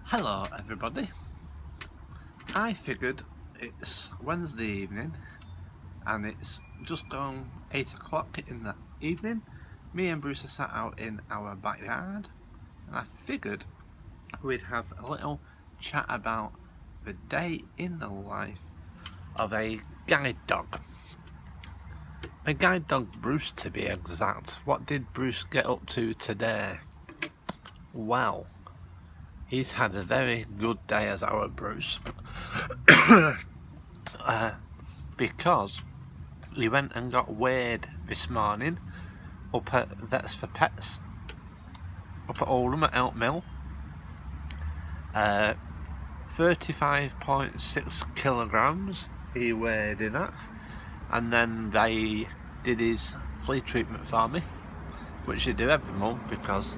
Hello everybody. I figured it's Wednesday evening and it's just gone 8 o'clock in the evening. Me and Bruce are sat out in our backyard and I figured we'd have a little chat about the day in the life of a guide dog. A guide dog, Bruce to be exact. What did Bruce get up to today? Well, he's had a very good day as our Bruce because he went and got weighed this morning up at Vets for Pets up at Oldham at Elk Mill. 35.6 kilograms he weighed in at, and then they did his flea treatment for me, which they do every month because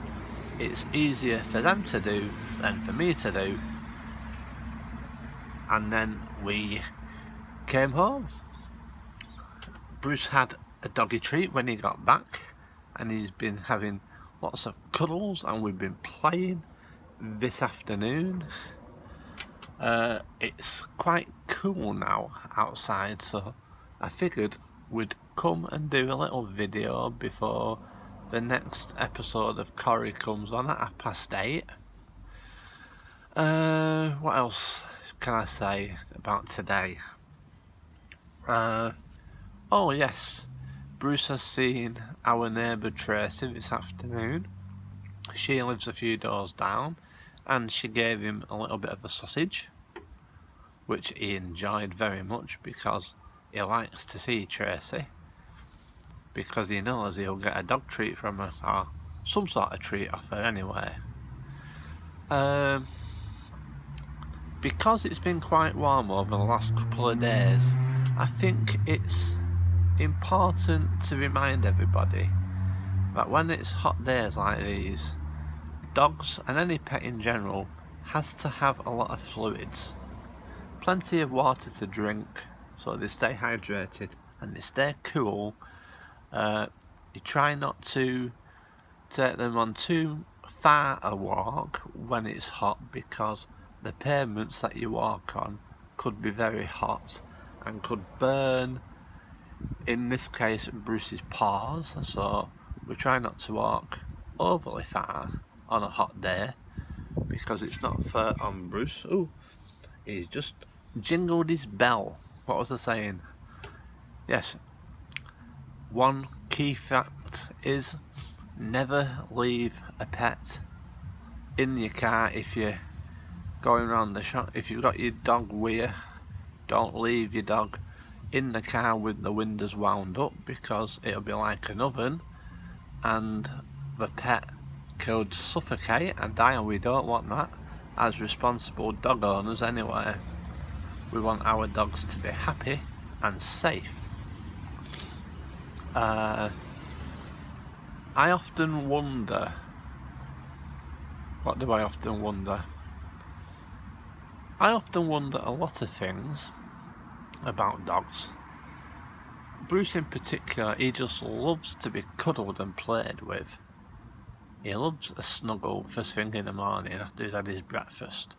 it's easier for them to do than for me to do. And then we came home. Bruce had a doggy treat when he got back, and he's been having lots of cuddles, and we've been playing this afternoon. It's quite cool now outside, so I figured we'd come and do a little video before the next episode of Corrie comes on at 8:30. What else can I say about today? Oh yes, Bruce has seen our neighbour Tracy this afternoon. She lives a few doors down, and she gave him a little bit of a sausage, which he enjoyed very much because he likes to see Tracy, because he knows he'll get a dog treat from her, or some sort of treat off her anyway. Because it's been quite warm over the last couple of days, I think it's important to remind everybody that when it's hot days like these, dogs and any pet in general has to have a lot of fluids, plenty of water to drink so they stay hydrated and they stay cool. You try not to take them on too far a walk when it's hot, because the pavements that you walk on could be very hot and could burn, in this case, Bruce's paws. So we try not to walk overly far on a hot day because it's not fair on Bruce. Oh, he's just jingled his bell. What was I saying? Yes, one key fact is never leave a pet in your car if you're going around the shop. If you've got your dog with you, don't leave your dog in the car with the windows wound up, because it'll be like an oven and the pet could suffocate and die, and we don't want that as responsible dog owners anyway. We want our dogs to be happy and safe. I often wonder, what do I often wonder? I often wonder a lot of things about dogs. Bruce in particular, he just loves to be cuddled and played with. He loves a snuggle first thing in the morning after he's had his breakfast.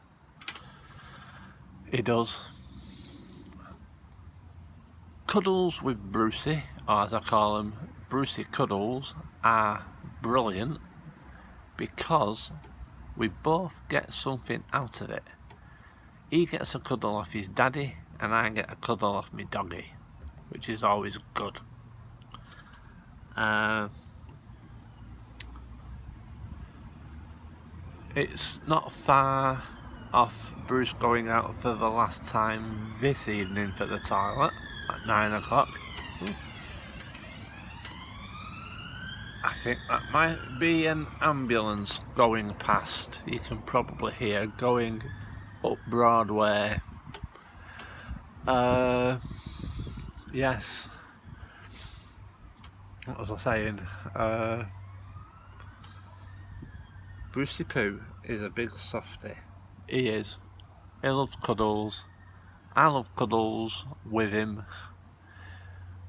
He does. Cuddles with Brucey, or as I call them, Brucey cuddles, are brilliant because we both get something out of it. He gets a cuddle off his daddy, and I get a cuddle off my doggy, which is always good. It's not far off Bruce going out for the last time this evening for the toilet at 9 o'clock. I think that might be an ambulance going past. You can probably hear going up Broadway. Yes. What was I saying? Brucey Poo is a big softie. He is. He loves cuddles. I love cuddles with him.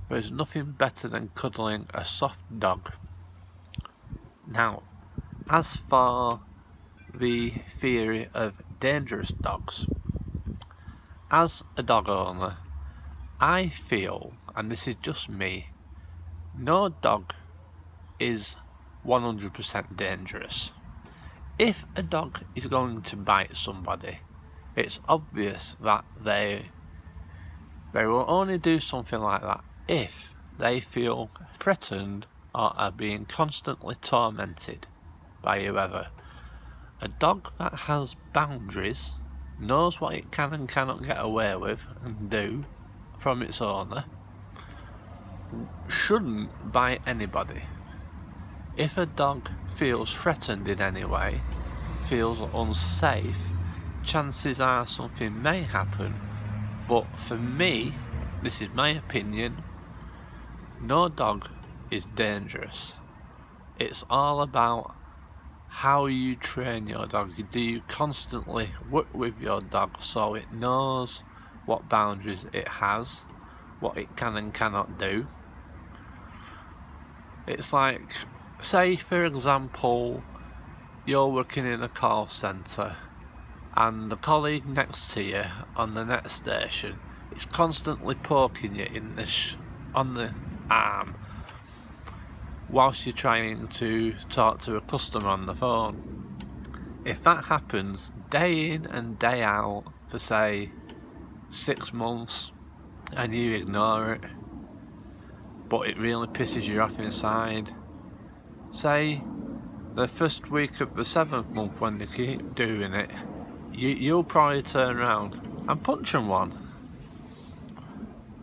There's nothing better than cuddling a soft dog. Now, as for the theory of dangerous dogs. As a dog owner, I feel, and this is just me, no dog is 100% dangerous. If a dog is going to bite somebody, it's obvious that they will only do something like that if they feel threatened or are being constantly tormented by whoever. A dog that has boundaries, knows what it can and cannot get away with and do from its owner, shouldn't bite anybody. If a dog feels threatened in any way, feels unsafe, chances are something may happen. But for me, this is my opinion, no dog is dangerous. It's all about how you train your dog. Do you constantly work with your dog so it knows what boundaries it has, what it can and cannot do? It's like, say for example, you're working in a call centre and the colleague next to you on the next station is constantly poking you in on the arm whilst you're trying to talk to a customer on the phone. If that happens day in and day out for say 6 months and you ignore it, but it really pisses you off inside, say the first week of the 7th month when they keep doing it, you'll probably turn around and punch them one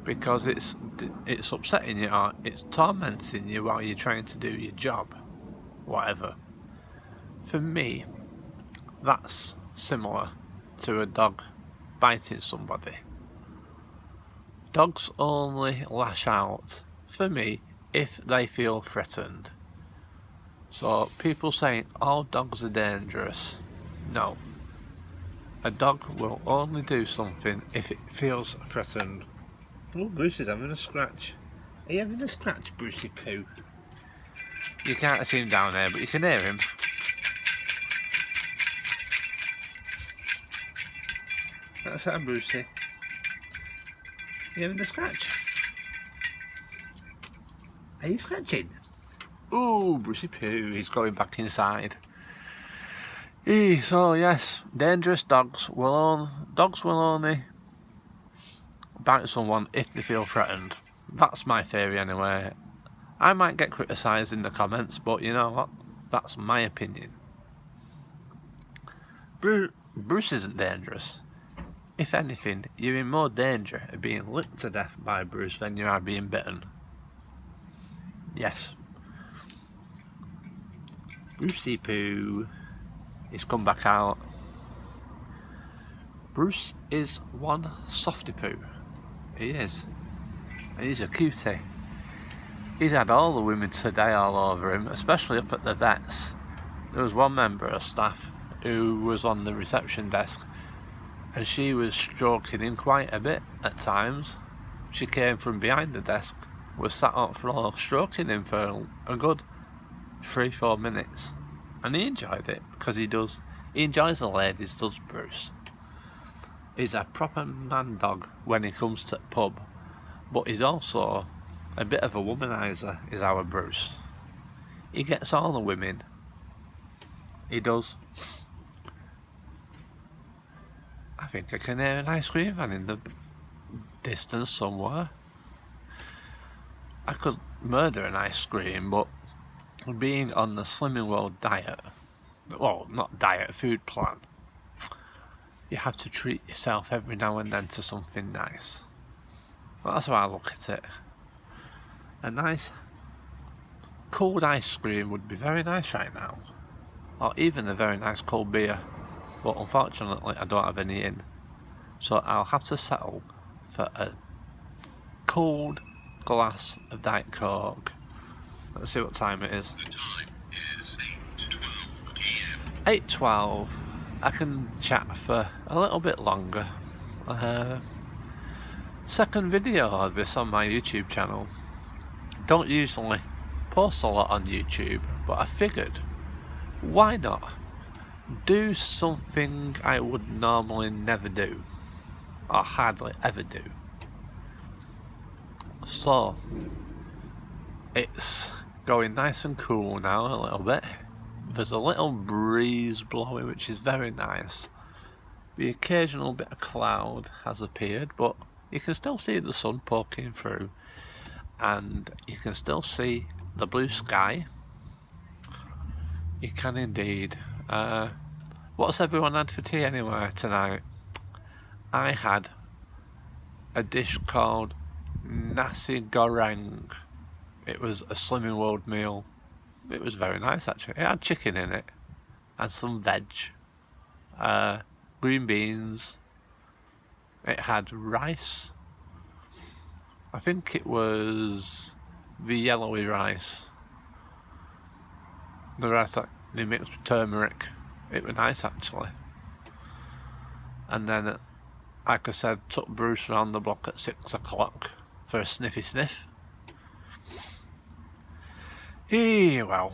because it's upsetting you or it's tormenting you while you're trying to do your job, whatever. For me, that's similar to a dog biting somebody. Dogs only lash out, for me, if they feel threatened. So people saying all dogs are dangerous, no. A dog will only do something if it feels threatened. Oh, Bruce is having a scratch. Are you having a scratch, Brucey Poo? You can't see him down there, but you can hear him. That's that, Brucey. Are you having a scratch? Are you scratching? Ooh, Brucey Poo, he's going back inside. So yes, dangerous dogs will only bite someone if they feel threatened. That's my theory anyway. I might get criticised in the comments, but you know what? That's my opinion. Bruce isn't dangerous. If anything, you're in more danger of being licked to death by Bruce than you are being bitten. Yes. Brucey Poo. He's come back out. Bruce is one softy poo. He is. And he's a cutie. He's had all the women today all over him, especially up at the vets. There was one member of staff who was on the reception desk and she was stroking him quite a bit at times. She came from behind the desk, was sat on the floor stroking him for a good 3-4 minutes. And he enjoyed it, because he enjoys the ladies, does Bruce. He's a proper man dog when he comes to the pub, but he's also a bit of a womanizer, is our Bruce. He gets all the women. He does. I think I can hear an ice cream van in the distance somewhere. I could murder an ice cream, but being on the Slimming World diet, well, not diet, food plan, you have to treat yourself every now and then to something nice. Well, that's how I look at it. A nice cold ice cream would be very nice right now, or even a very nice cold beer, but unfortunately I don't have any in, so I'll have to settle for a cold glass of Diet Coke. Let's see what time it is. The time is 8:12 p.m. 8:12. I can chat for a little bit longer. Second video of this on my YouTube channel. Don't usually post a lot on YouTube, but I figured, why not? do something I would normally never do, or hardly ever do. So, it's going nice and cool now a little bit. There's a little breeze blowing, which is very nice. The occasional bit of cloud has appeared, but you can still see the sun poking through, and you can still see the blue sky. You can indeed. What's everyone had for tea anyway tonight? I had a dish called nasi goreng. It was a Slimming World meal. It was very nice actually. It had chicken in it and some veg, green beans. It had rice. I think it was the yellowy rice. The rice that they mixed with turmeric. It was nice actually. And then, like I said, took Bruce around the block at 6 o'clock for a sniffy sniff. Well,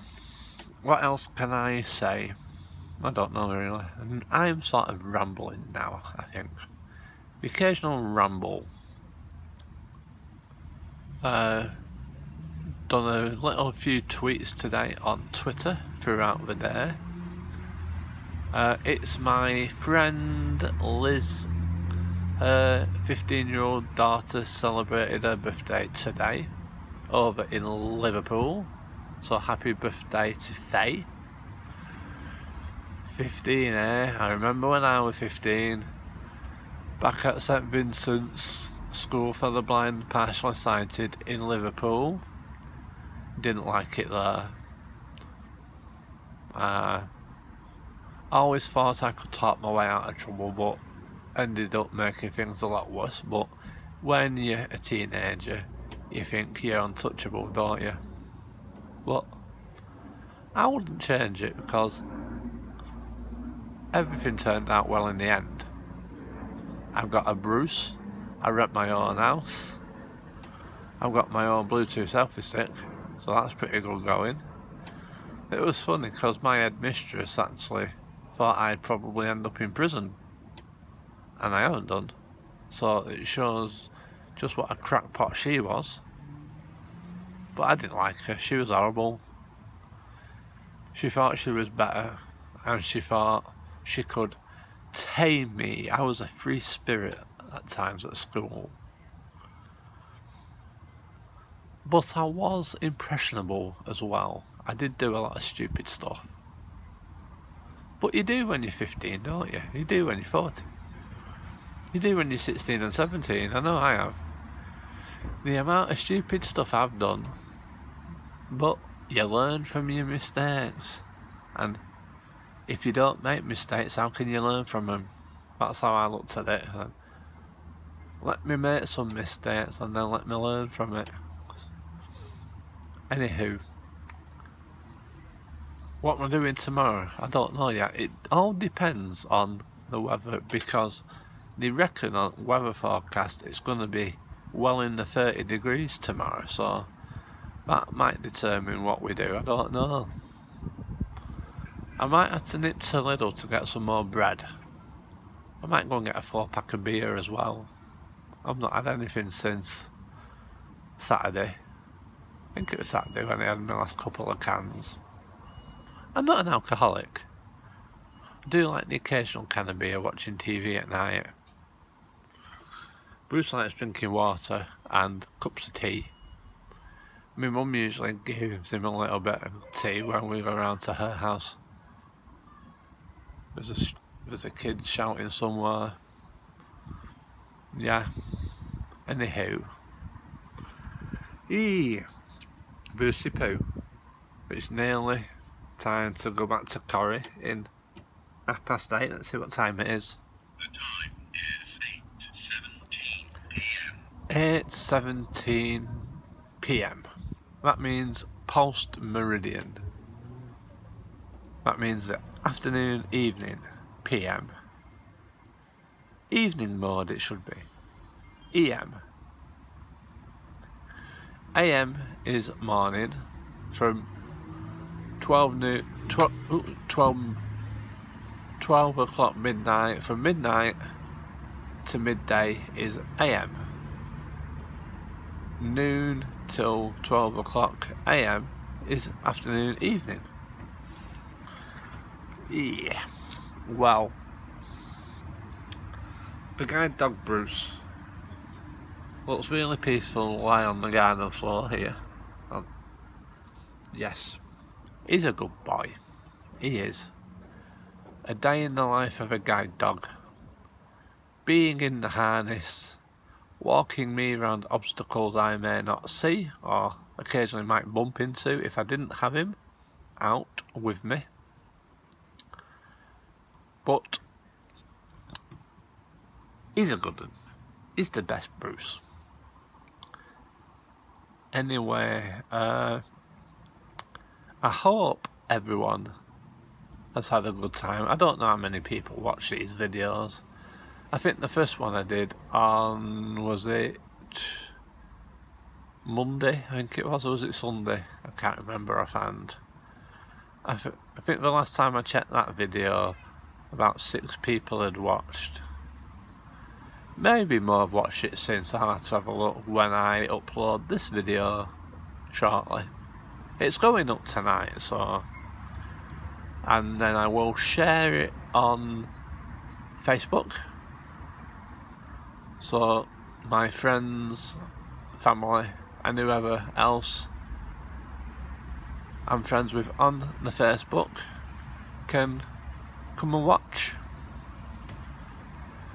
what else can I say? I don't know really. I'm sort of rambling now, I think. The occasional ramble. Done a little few tweets today on Twitter throughout the day. It's my friend Liz. Her 15-year-old daughter celebrated her birthday today over in Liverpool. So happy birthday to Faye. 15, eh? I remember when I was 15. Back at St Vincent's School for the Blind and Partially Sighted in Liverpool. Didn't like it there. Always thought I could talk my way out of trouble, but ended up making things a lot worse. But when you're a teenager, you think you're untouchable, don't you? But I wouldn't change it because everything turned out well in the end. I've got a Bruce, I rent my own house, I've got my own Bluetooth selfie stick, so that's pretty good going. It was funny because my headmistress actually thought I'd probably end up in prison, and I haven't done. So it shows just what a crackpot she was. But I didn't like her, she was horrible. She thought she was better, and she thought she could tame me. I was a free spirit at times at school. But I was impressionable as well. I did do a lot of stupid stuff. But you do when you're 15, don't you? You do when you're 40. You do when you're 16 and 17. I know I have. The amount of stupid stuff I've done. But you learn from your mistakes. And if you don't make mistakes, how can you learn from them? That's how I looked at it. Let me make some mistakes and then let me learn from it. Anywho, what am I doing tomorrow? I don't know yet. It all depends on the weather, because they reckon on weather forecast it's going to be well in the 30 degrees tomorrow, so that might determine what we do. I don't know. I might have to nip to Lidl to get some more bread. I might go and get a 4-pack of beer as well. I've not had anything since Saturday. I think it was Saturday when I had my last couple of cans. I'm not an alcoholic. I do like the occasional can of beer watching TV at night. Bruce likes drinking water and cups of tea. My mum usually gives him a little bit of tea when we go around to her house. There's a kid shouting somewhere. Yeah. Anywho. Boosty poo. It's nearly time to go back to Corrie in 8:30. Let's see what time it is. The time is 8:17 p.m. 8:17 p.m. That means post meridian. That means the afternoon, evening, p.m. Evening mode it should be. E.M. A.M. is morning from 12 noon, 12 12 o'clock midnight. From midnight to midday is AM. Noon till 12 o'clock AM is afternoon, evening. Yeah. Well, the guide dog Bruce looks really peaceful lying on the garden floor here. Yes, he's a good boy. He is. A day in the life of a guide dog. Being in the harness, walking me around obstacles I may not see or occasionally might bump into if I didn't have him out with me. But he's a good one. He's the best Bruce. Anyway, I hope everyone has had a good time. I don't know how many people watch these videos. I think the first one I did on, was it Monday? I think it was, or was it Sunday? I can't remember offhand. I think the last time I checked that video, about 6 people had watched. Maybe more have watched it since. I'll have to have a look when I upload this video shortly. It's going up tonight, so, and then I will share it on Facebook, so my friends, family and whoever else I'm friends with on the Facebook can come and watch.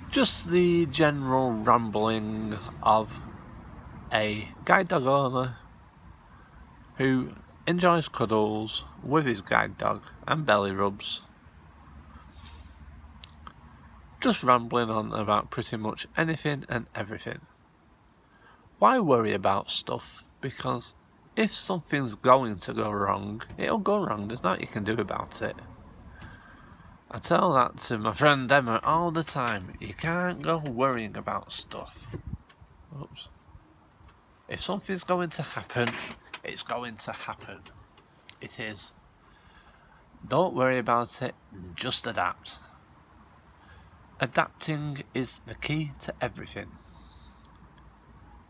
Just the general rambling of a guide dog owner who enjoys cuddles with his guide dog and belly rubs. Just rambling on about pretty much anything and everything. Why worry about stuff? Because if something's going to go wrong, it'll go wrong. There's nothing you can do about it. I tell that to my friend Emma all the time. You can't go worrying about stuff. Oops. If something's going to happen, it's going to happen. It is. Don't worry about it, just adapt. Adapting is the key to everything.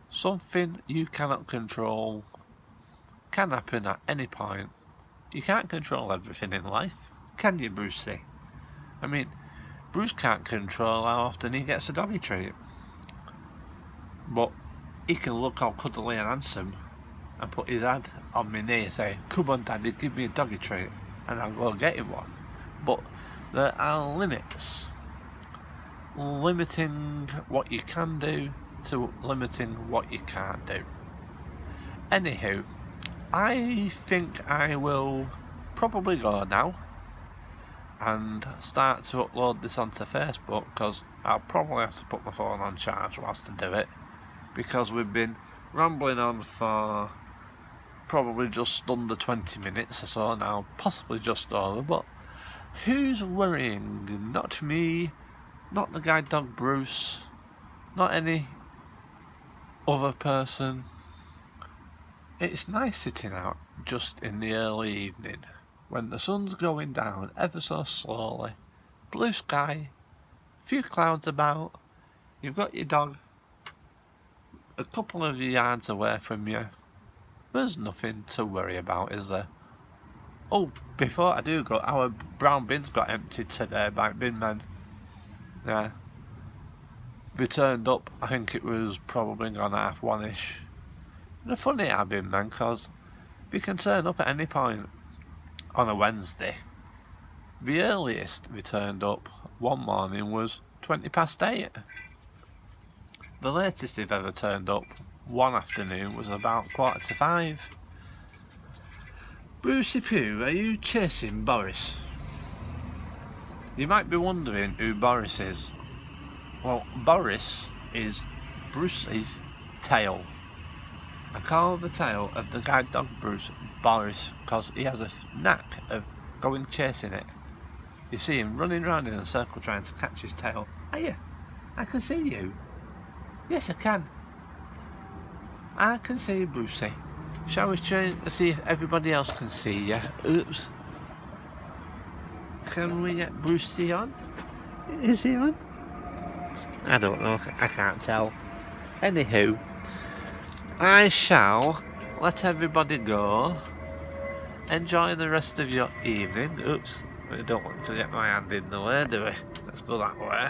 Something you cannot control can happen at any point. You can't control everything in life, can you, Brucey? I mean, Bruce can't control how often he gets a doggy treat. But he can look all cuddly and handsome and put his head on my knee and say, "Come on, Daddy, give me a doggy treat," and I'll go get him one. But there are limits. Limiting what you can do to limiting what you can't do. Anywho, I think I will probably go now and start to upload this onto Facebook, because I'll probably have to put my phone on charge whilst I do it, because we've been rambling on for probably just under 20 minutes or so now, possibly just over. But who's worrying? Not me, not the guide dog Bruce, not any other person. It's nice sitting out just in the early evening when the sun's going down ever so slowly, blue sky, few clouds about, you've got your dog a couple of yards away from you. There's nothing to worry about, is there? Oh, before I do go, our brown bins got emptied today by bin men. Yeah. We turned up, I think it was probably gone 1:30ish. They're funny, our bin men, because we can turn up at any point on a Wednesday. The earliest we turned up one morning was 8:20. The latest they've ever turned up one afternoon was about 4:45. Brucey Poo, are you chasing Boris? You might be wondering who Boris is. Well, Boris is Brucey's tail. I call the tail of the guide dog Bruce Boris because he has a knack of going chasing it. You see him running around in a circle trying to catch his tail. Hiya, I can see you. Yes, I can. I can see you, Brucey. Shall we try to see if everybody else can see you? Oops. can we get Brucey on? Is he on? I don't know, I can't tell. Anywho, I shall let everybody go. Enjoy the rest of your evening. Oops, I don't want to get my hand in the way, do we? Let's go that way.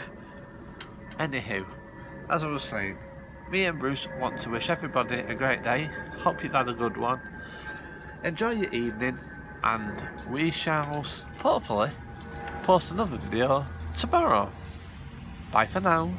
Anywho, as I was saying, me and Bruce want to wish everybody a great day. Hope you've had a good one. Enjoy your evening, and we shall hopefully post another video tomorrow. Bye for now.